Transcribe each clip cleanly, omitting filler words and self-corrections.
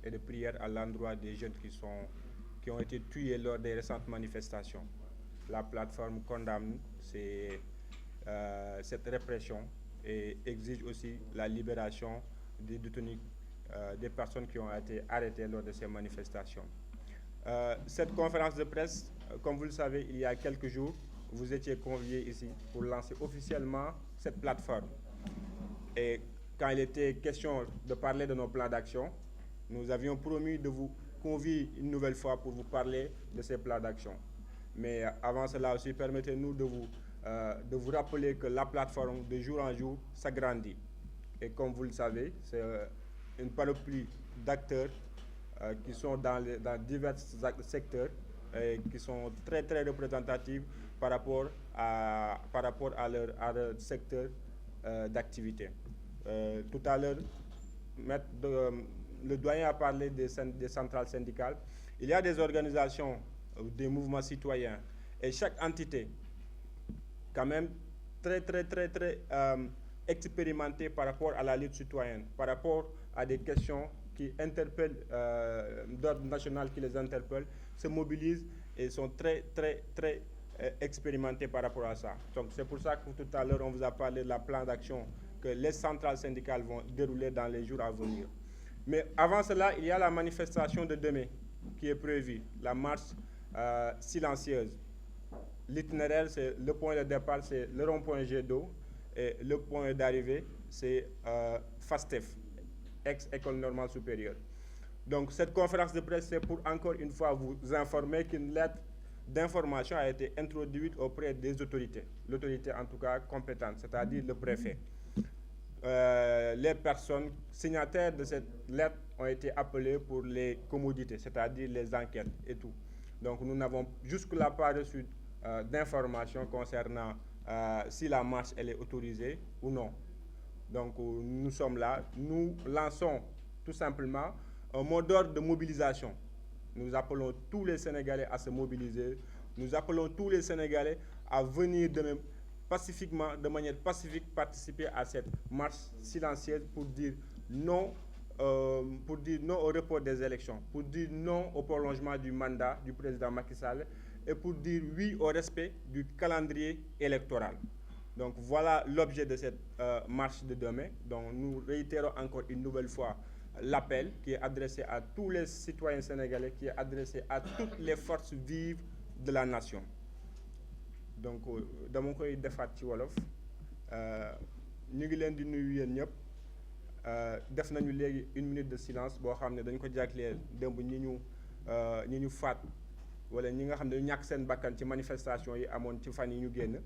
et de prière à l'endroit des jeunes qui ont été tués lors des récentes manifestations. La plateforme condamne cette répression et exige aussi la libération des détenus, des personnes qui ont été arrêtées lors de ces manifestations. Cette conférence de presse, comme vous le savez, il y a quelques jours, vous étiez conviés ici pour lancer officiellement cette plateforme. Et quand il était question de parler de nos plans d'action, nous avions promis de vous convier une nouvelle fois pour vous parler de ces plans d'action. Mais avant cela aussi, permettez-nous de vous rappeler que la plateforme, de jour en jour, s'agrandit. Et comme vous le savez, c'est une panoplie d'acteurs qui sont dans divers secteurs et qui sont très très représentatifs par rapport à leur secteur d'activité. Tout à l'heure, le doyen a parlé des centrales syndicales. Il y a des organisations, des mouvements citoyens et chaque entité, quand même, très expérimentée par rapport à la lutte citoyenne, par rapport à des questions qui interpellent, d'ordre national qui les interpellent, se mobilisent et sont très expérimentés par rapport à ça. Donc c'est pour ça que tout à l'heure on vous a parlé de la plan d'action que les centrales syndicales vont dérouler dans les jours à venir. Mais avant cela, il y a la manifestation de demain qui est prévue, la marche silencieuse. L'itinéraire, c'est le point de départ, c'est le rond-point Jet d'eau et le point d'arrivée, c'est FASTEF, ex-École normale supérieure. Donc cette conférence de presse, c'est pour encore une fois vous informer qu'une lettre d'information a été introduite auprès des autorités, l'autorité en tout cas compétente, c'est-à-dire le préfet. Les personnes signataires de cette lettre ont été appelées pour les commodités, c'est-à-dire les enquêtes et tout. Donc nous n'avons jusque-là pas reçu d'informations concernant si la marche elle est autorisée ou non. Donc nous sommes là, nous lançons tout simplement un mot d'ordre de mobilisation. Nous appelons tous les Sénégalais à se mobiliser, nous appelons tous les Sénégalais à venir pacifiquement, de manière pacifique, participer à cette marche silencieuse pour dire non au report des élections, pour dire non au prolongement du mandat du président Macky Sall et pour dire oui au respect du calendrier électoral. Donc voilà l'objet de cette marche de demain. Donc nous réitérons encore une nouvelle fois l'appel qui est adressé à tous les citoyens sénégalais, qui est adressé à toutes les forces vives de la nation. Donc dama koy defaat ci wolof ñu ngi leen di nuyu yéen ñëpp def nañu léegi une minute de silence boo xam ne dañ ko jagleel démb ñi ñu faat wala ñi nga xam ne dañu ñàkk seen bakkan ci manifestation yi amoon ci fan yi ñu génn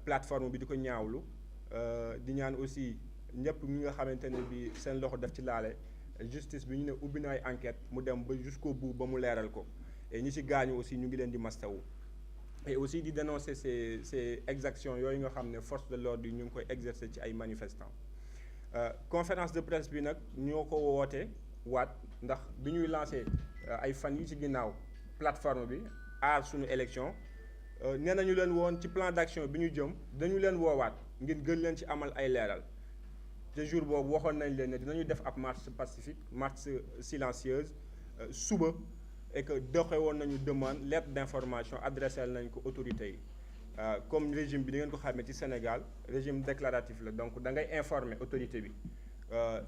plateforme bi di ko ñaawlu di ñaan aussi ñëpp ñi nga xamante ne bi seen loxo def ci laale justice bi ñu ne ubbi na ay enquête mu dem ba jusqu'au bout ba mu leeral ko et ñi ci gaañu aussi ñu ngi leen di mastawu et aussi di dénoncer ces exactions yooyu nga xam ne force de l'ordre yi ñu ngi koy exercer ci ay manifestants conférence de presse bi nag ñoo ko woote waat ndax bi ñuy lancé ay fan yi ci ginnaaw plateforme bi aar suñu élection nee nañu leen woon ci plan d'action bi ñu jëm dañu leen woowaat ngir gën leen ci amal ay leeral te jour boobu waxoon nañ leen ne dinañu def ab marche pacifique marche silencieuse suba et que doxe woon nañu demande lettre d'information adressé nañ ko autorités yi comme régime bi da ngeen ko xamee ci Sénégal régime déclaratif la donc da ngay informer autorité bi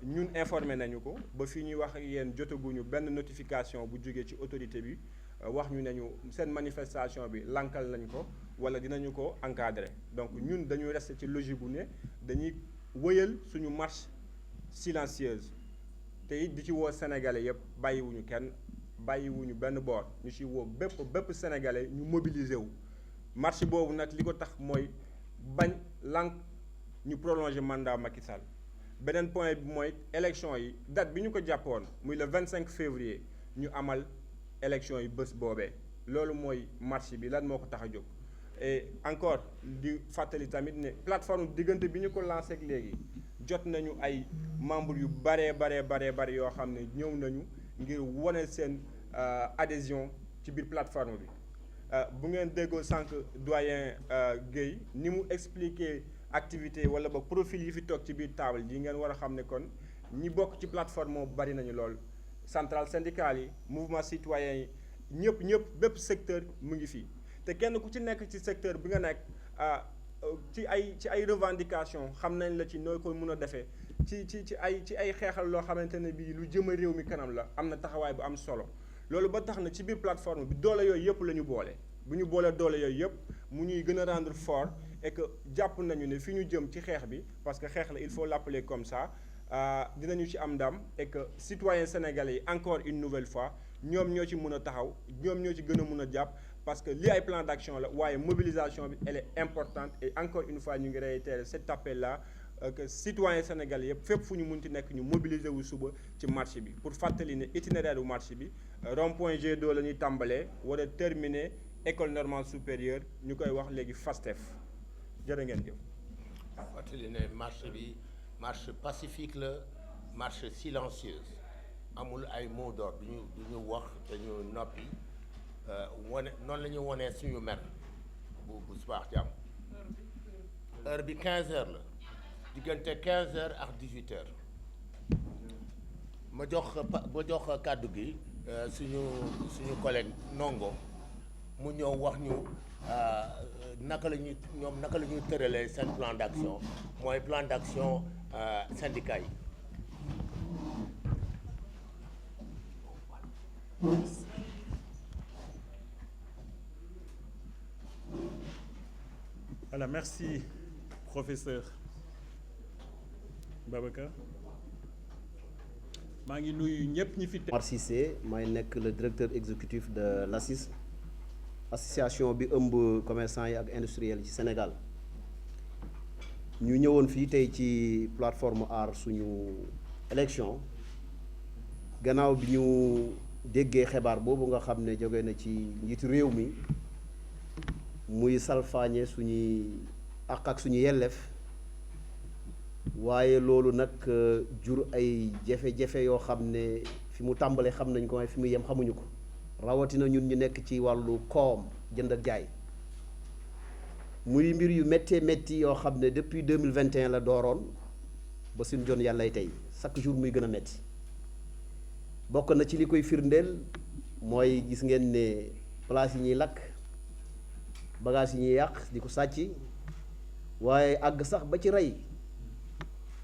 ñun informé nañu ko ba fii ñuy wax ak yéen jotaguñu benn notification bu jógee ci autorité bi wax ñu nañu seen manifestation bi lankal nañ ko wala dinañu ko encadrer donc ñun dañuy rester ci logique bu ne dañuy wëyal suñu marche silencieuse te it di ci woo sénégalais yëpp bàyyiwuñu kenn bàyyiwuñu benn boor ñu ci woo bépp sénégalais ñu mobiliser wu marche boobu nag li ko tax mooy bañ lank ñu prolonger mandat Macky Sall beneen point bi mooy élection yi date bi ñu ko jàppoon muy le 25 février ñu amal élection yi bés boobee loolu mooy marche bi lan moo ko tax a jóg et encore di fàttali tamit ne plateforme diggante bi ñu ko lancé ak léegi jot nañu ay membres yu bare yoo xam ne ñëw nañu ngir wane seen adhésion ci biir plateforme bi bu ngeen déggoo sànq doyen Guèye ni mu expliquer activité wala ba profil yi fi toog ci biir table yi ngeen war a xam ne kon ñi bokk ci plateforme moom bari nañu lool centrale syndicale yi mouvement citoyen yi ñëpp bépp secteur mu ngi fii te kenn ku ci nekk ci secteur bi nga nekk ci ay revendication xam nañ la ci nooy koy mun a defee ci ay xeexal loo xamante ne bii lu jëm a réew mi kanam la am na taxawaay bu am solo loolu ba tax na ci biir plateforme bi doole yooyu yëpp la ñu boole bu ñu boolee doole yooyu yëpp mu ñuy gën a rendre fort et que jàpp nañu ne fi ñu jëm ci xeex bi parce que xeex la il faut l'appeler comme ça dinañu ci am ndam et que citoyens sénégalais yi encore une nouvelle fois ñoom ñoo ci mun a taxaw ñoom ñoo ci gën a mun a jàpp parce que lii ay plan d'action la waaye mobilisation bi elle est importante et encore une fois ñu ngi réitérer cet appel là que citoyens sénégalais yëpp fépp fu ñu munti nekk ñu mobiliser wu suba ci marché bi pour fàttali ne itinéraire bu marché bi rond-point G2 la ñuy tàmbalee war a terminer école normale supérieure ñu koy wax léegi FASTEF jërë ngeen jëf. fàttali ne marche bi marche pacifique la marche silencieuse amul ay mots d'ordre du ñu wax dañu noppi wane noonu la ñu wonee suñu mer bu subaax jàmm heure bi 15 heures la diggante 15 heures ak 18 heures ma jox kàddu gi suñu collègue Ndongo mu ñëw wax ñu naka la ñuy tëralee seen plan d'action mooy plan d'action syndicat yi. Voilà, merci professeur Babacar maa ngi nuyu ñëpp ñi fi. Omar Cissé may nekk le directeur exécutif de l'ACIS association bi ëmb commerçant yi ak industriels ci Sénégal ñu ñëwoon fii tey ci plateforme aar suñu élection gannaaw bi ñu déggee xibaar boobu nga xam ne jóge na ci njiitu réew mi muy salfaañe suñuy àq ak suñu yelleef waaye loolu nag jur ay jafe-jafe yoo xam ne fi mu tàmbalee xam nañ ko waaye fi mu yem xamuñu ko rawatina ñun ñu nekk ci wàllu koom jënd ak jaay muy mbir yu méttee métti yoo xam ne depuis 2021 la dooroon ba suñ jon yàllay tey chaque jour muy gën a métti bokk na ci li koy firndeel mooy gis ngeen ne place yi ñuy lakk bagage yi ñuy yàq di ko sàcc waaye àgg sax ba ci rey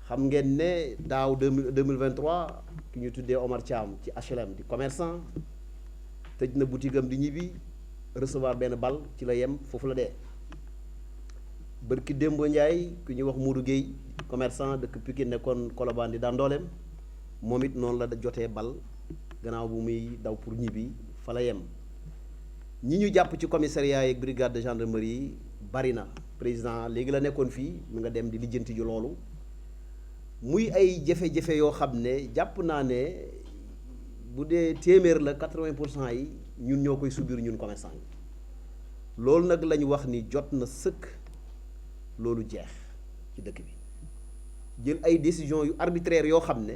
xam ngeen ne daaw 2023 ki ñu tuddee Omar Thiam ci HLM di commerçant tëj na boutique am di ñibbi recevoir benn bal ci la yem foofu la dee bërki Dembo Ndiaye ku ñuy wax Mourou Gueye commerçant dëkk Pikine nekkoon Colobane di daan dooleem moom it noonu la jotee bal gannaaw bu muy daw pour ñibbi fa la yem ñi ñu jàpp ci commissariat yeeg brigade de gendarmerie yi bari na président léegi la nekkoon fii mu nga dem di lijjanti ju loolu muy ay jafe-jafe yoo xam ne jàpp naa ne bu dee téeméer la 80% yi ñun ñoo koy subir ñun commerçant yi loolu nag la ñu wax ni jot na sëkk loolu jeex ci dëkk bi jël ay décisions yu arbitraires yoo xam ne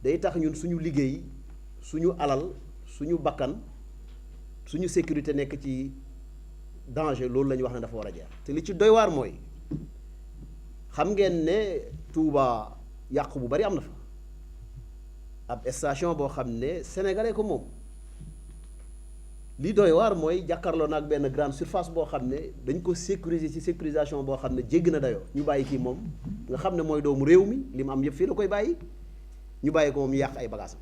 day tax ñun suñu liggéey suñu alal suñu bakkan suñu sécurité nekk ci danger loolu la ñu wax ne dafa war a jeex te li ci doy waar mooy xam ngeen ne Touba yàqu bu bari am na fa ab station boo xam ne sénégalais ko moom li doy waar mooy jàkkaarloo na ak benn grande surface boo xam ne dañ ko sécuriser ci sécurisation boo xam ne jégg na dayoo ñu bàyyi kii moom nga xam ne mooy doomu réew mi li mu am yëpp fii la koy bàyyi ñu bàyyi ko moom ñu yàq ay bagages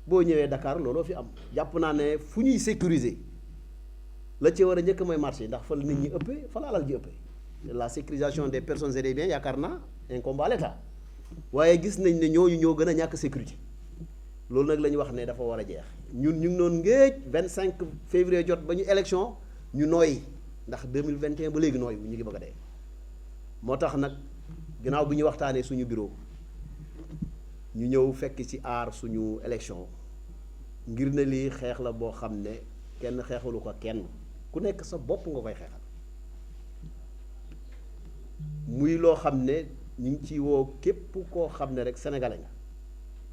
boo ñëwee Dakar looloo fi am jàpp naa ne fu ñuy sécuriser la ci war a njëkk mooy marché ndax fa la nit ñi ëppee fa la alal ji ëppee la sécurisation des personnes et des biens yaakaar naa incombe à l'État waaye gis nañ ne ñooñu ñoo gën a ñàkk sécurité loolu nag la ñu wax ne dafa war a jeex ñun ñu ngi noonu ngéej 25 février jot ba ñu élection ñu nooyi ndax 2021 ba léegi nooyi ñu ngi bëgg a dee moo tax nag ginnaaw bi ñu waxtaanee suñu bureau ñu ñëw fekk ci aar suñu élection ngir ne lii xeex la boo xam ne kenn xeexalu ko kenn ku nekk sa bopp nga koy xeexal muy loo xam ne ñu ngi ci woo képp koo xam ne rek sénégalais nga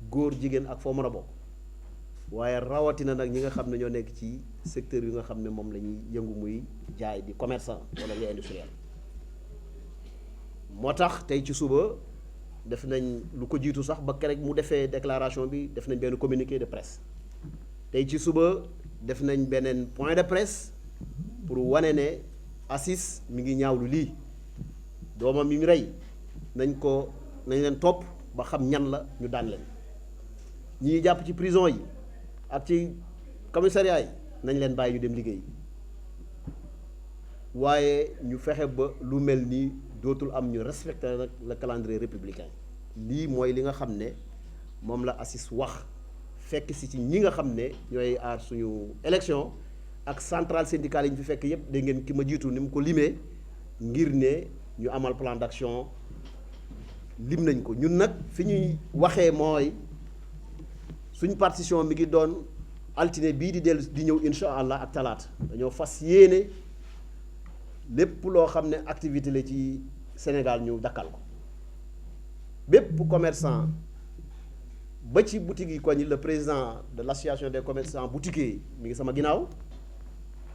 góor jigéen ak foo mën a bokk waaye rawatina nag ñi nga xam ne ñoo nekk ci secteur yi nga xam ne moom la ñuy yëngu muy jaay di commerçant wala les industriel moo tax tey ci suba def nañ lu ko jiitu sax ba keroog mu defee déclaration bi def nañ benn communiqué de presse tey ci suba def nañ beneen point de presse pour wane ne ACIS mi ngi ñaawlu lii doomam yi ñu rey nañ leen topp ba xam ñan la ñu daan leen ñi jàpp ci prison yi ak ci commissariat yi nañ leen bàyyi ñu dem liggéey waaye ñu fexe ba lu mel nii dootul am ñu respecter nag le calendrier républicain lii mooy li nga xam ne moom la ACIS wax fekk si ci ñi nga xam ne ñooy aar suñu élection ak centrale syndicale yi ñu fi fekk yépp dégg ngeen ki ma jiitu ni mu ko limee ngir ne ñu amal plan d'action lim nañ ko ñun nag fi ñuy waxee mooy suñ partition mi ngi doon altine bii di dellu di ñëw incha allah ak talaata dañoo fas yéene lépp loo xam ne activité la ci Sénégal ñu dakkal ko bépp commerçant ba ci boutique yi koñ le président de l'association des commerçants boutiquiers mi ngi sama ginnaaw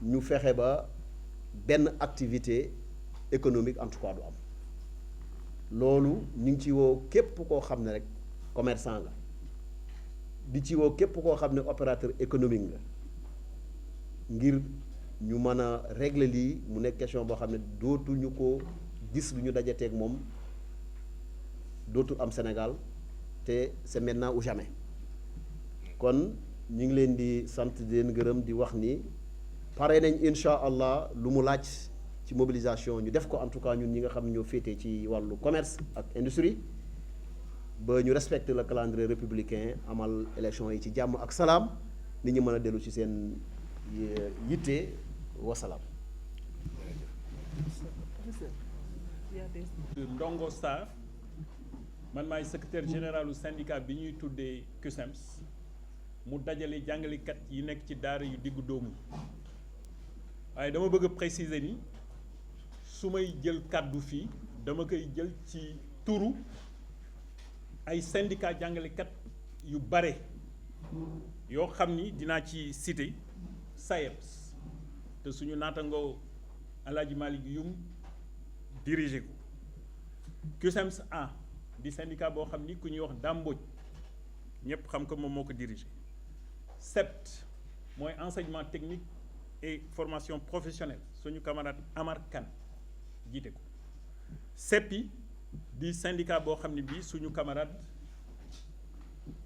ñu fexe ba benn activité économique en tout cas du am loolu ñu ngi ci woo képp koo xam ne rek commerçant nga di ci woo képp koo xam ne opérateur économique nga ngir ñu mën a régler lii mu nekk question boo xam ne dootuñu ko gis lu ñu dajateeg moom dootul am Sénégal te c'est maintenant ou jamais kon ñu ngi leen di sant di leen gërëm di wax ni pare nañ incha allah lu mu laaj ci mobilisation ñu def ko en tout cas ñun ñi nga xam ne ñoo féetee ci wàllu commerce ak industrie ba ñu respecter le calendrier républicain amal élection yi ci jàmm ak salaam nit ñi mën a dellu ci seen yitte wasalaam. Ndongo Sarr man maay secrétaire général du syndicat bi ñuy tuddee CUSEMS mu dajale jàngalekat yi nekk ci daara yu diggu doomu waaye dama bëgg a préciser ni su may jël kàddu fii dama koy jël ci turu ay syndicat jàngalekat yu bare yoo xam ni dinaa ci citer SAEPS te suñu naatangoo Alaaji Malick Youm dirigé ko CUSEMS A di syndicat boo xam ni ku ñuy wax Damboj ñëpp xam ko moom moo ko dirigé SEPT mooy enseignement technique et formation professionnelle suñu camarade Amar Kane jiite ko SEPI di syndicat boo xam ne bii suñu camarade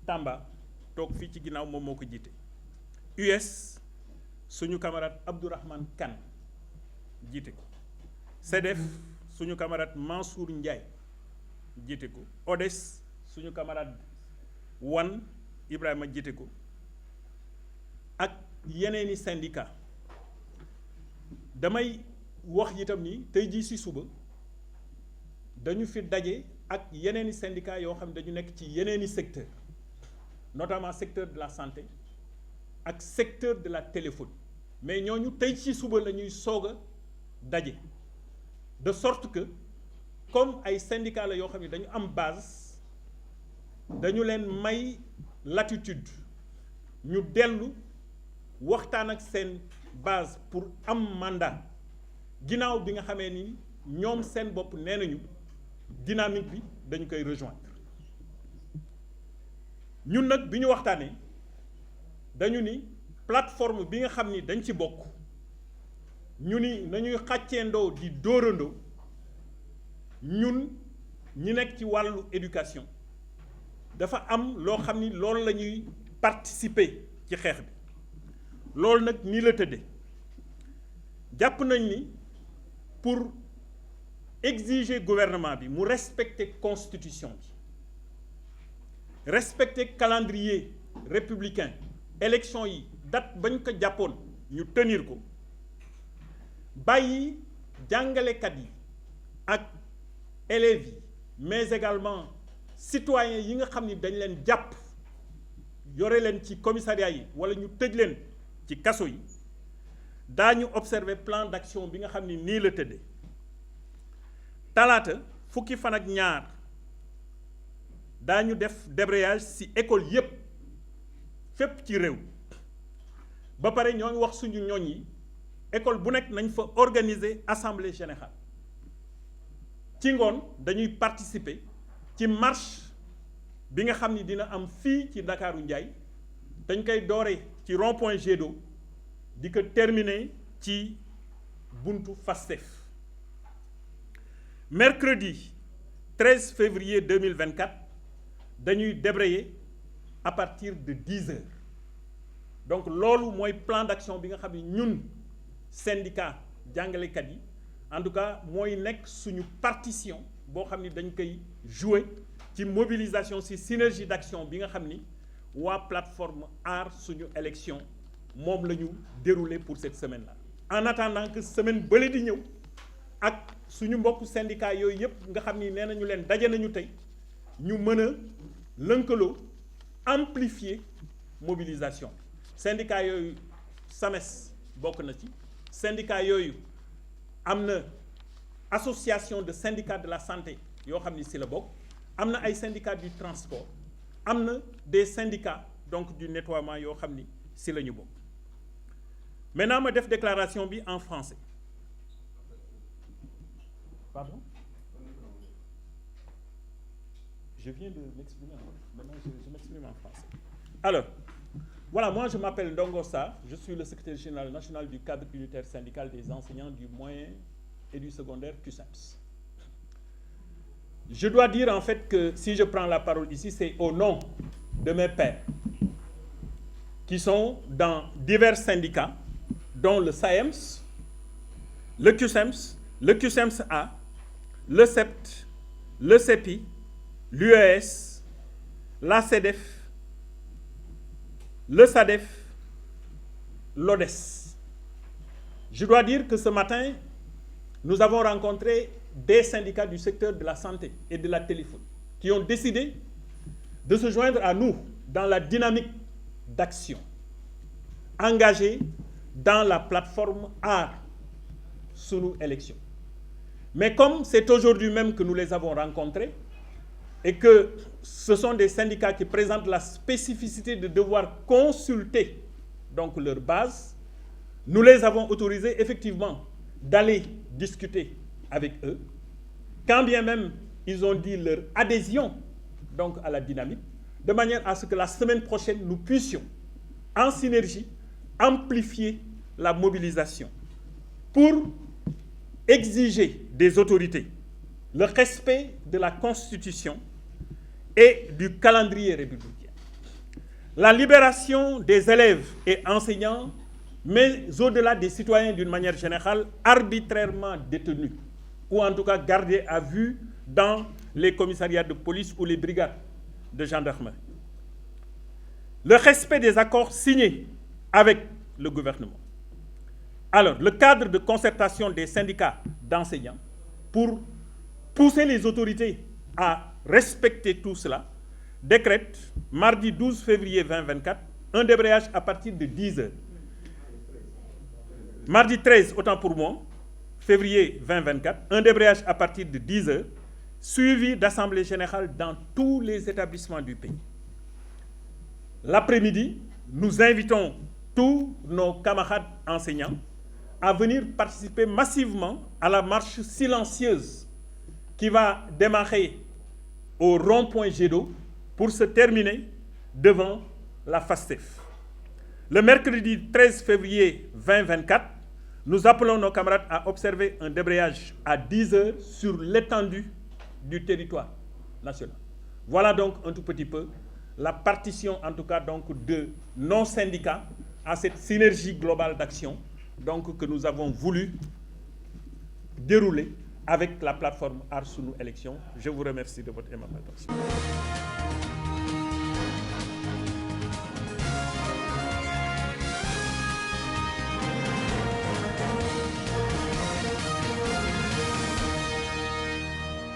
Tamba toog fii ci ginnaaw moom moo ko jiite US suñu camarade Abdourahmane Kane jiite ko CEDEF suñu camarade Mansour Ndiaye jiite ko ODES suñu camarade Wan Ibrahima jiite ko ak yeneeni syndicat damay wax itam ni tey jii ci suba dañu fi daje ak yeneeni syndicat yoo xam ne dañu nekk ci yeneeni secteur notamment secteur de la santé ak secteur de la téléphonie mais ñooñu tey ci suba la ñuy soog a daje de sorte que comme ay syndicats la yoo xam ne dañu am base dañu leen may latitude ñu dellu waxtaan ak seen base pour am mandat ginnaaw bi nga xamee ni ñoom seen bopp nee nañu dynamique bi dañu koy rejoindre ñun nag bi ñu waxtaanee dañu ni plateforme bi nga xam ni dañ ci bokk ñu ni nañuy xàcceendoo di dóorandoo ñun ñi nekk ci wàllu éducation dafa am loo xam ni loolu la ñuy participer ci xeex bi loolu nag nii la tëddee jàpp nañ ni pour exiger gouvernement bi mu respecter constitution bi respecter calendrier républicain élection yi date bañ ko jàppoon ñu tenir ko bàyyi jàngalekat yi ak élèves yi mais également citoyens yi nga xam ni dañ leen jàpp yore leen ci commissariat yi wala ñu tëj leen ci kaso yi daañu observer plan d'action bi nga xam ni nii la tëddee talaata fukki fan ak ñaar daañu def débrayage ci école yépp fépp ci réew ba pare ñoo ngi wax suñu ñoñ yi école bu nekk nañ fa organiser assemblée générale ci ngoon dañuy participer ci marche bi nga xam ni dina am fii ci Ndakaaru Njaay dañ koy doore ci rond-point Jet d'eau di ko terminer ci buntu FASTEF. Mercredi 13 février 2024 dañuy débrayer à partir de 10 heures donc loolu mooy plan d'action bi nga xam ni ñun syndicat jàngalekat yi en tout cas mooy nekk suñu partition boo xam ni dañ koy jouer ci mobilisation ci synergie d'action bi nga xam ni waa plateforme Aar Suñu Élection moom la ñu dérouler pour cette semaine-là. En attendant que semaine bële di ñëw ak suñu mbokku syndicat yooyu yëpp nga xam ni nee nañu leen daje nañu tey ñu mën a lënkaloo amplifier mobilisation syndicat yooyu SAMES bokk na ci syndicat yooyu am na association de syndicats de la santé yoo xam ni ci la bokk am na ay syndicats du transport am na des syndicats donc du nettoiement yoo xam ni ci la ñu bokk maintenant ma def déclaration bi en français. Pardon? Je viens de m'exprimer maintenant je m'exprime en français. Alors, voilà, moi je m'appelle Ndongo Sarr, je suis le secrétaire général national du cadre unitaire syndical des enseignants du moyen et du secondaire CUSEMS. Je dois dire en fait que si je prends la parole ici, c'est au nom de mes pairs qui sont dans divers syndicats, dont le SAEMS, le CUSEMS, le CUSEMS-A, le CEPT, le CEPI, l'UES, la CEDEF, le SADEF, l'ODES. Je dois dire que ce matin, nous avons rencontré des syndicats du secteur de la santé et de la téléphonie qui ont décidé de se joindre à nous dans la dynamique d'action engagée dans la plateforme Aar Sunu Élection. Mais comme c'est aujourd'hui même que nous les avons rencontrés et que ce sont des syndicats qui présentent la spécificité de devoir consulter donc leur base, nous les avons autorisés effectivement d'aller discuter avec eux, quand bien même ils ont dit leur adhésion donc à la dynamique, de manière à ce que la semaine prochaine, nous puissions, en synergie, amplifier la mobilisation pour exiger des autorités le respect de la Constitution et du calendrier républicain, la libération des élèves et enseignants, mais au-delà des citoyens d'une manière générale, arbitrairement détenus, ou en tout cas gardés à vue dans les commissariats de police ou les brigades de gendarmerie. Le respect des accords signés avec le gouvernement. Alors, le cadre de concertation des syndicats d'enseignants pour pousser les autorités à respecter tout cela, décrète mardi 12 février 2024 un débrayage à partir de 10 heures. Mardi 13, autant pour moi, février 2024, un débrayage à partir de 10 heures, suivi d'assemblée générale dans tous les établissements du pays. L'après-midi, nous invitons tous nos camarades enseignants à venir participer massivement à la marche silencieuse qui va démarrer au rond-point Jet d'eau pour se terminer devant la FASTEF. Le mercredi 13 février 2024, nous appelons nos camarades à observer un débrayage à 10 heures sur l'étendue du territoire national. Voilà donc un tout petit peu la partition, en tout cas, donc, de nos syndicats à cette synergie globale d'action donc, que nous avons voulu dérouler avec la plateforme Aar Sunu Élection. Je vous remercie de votre aimable attention.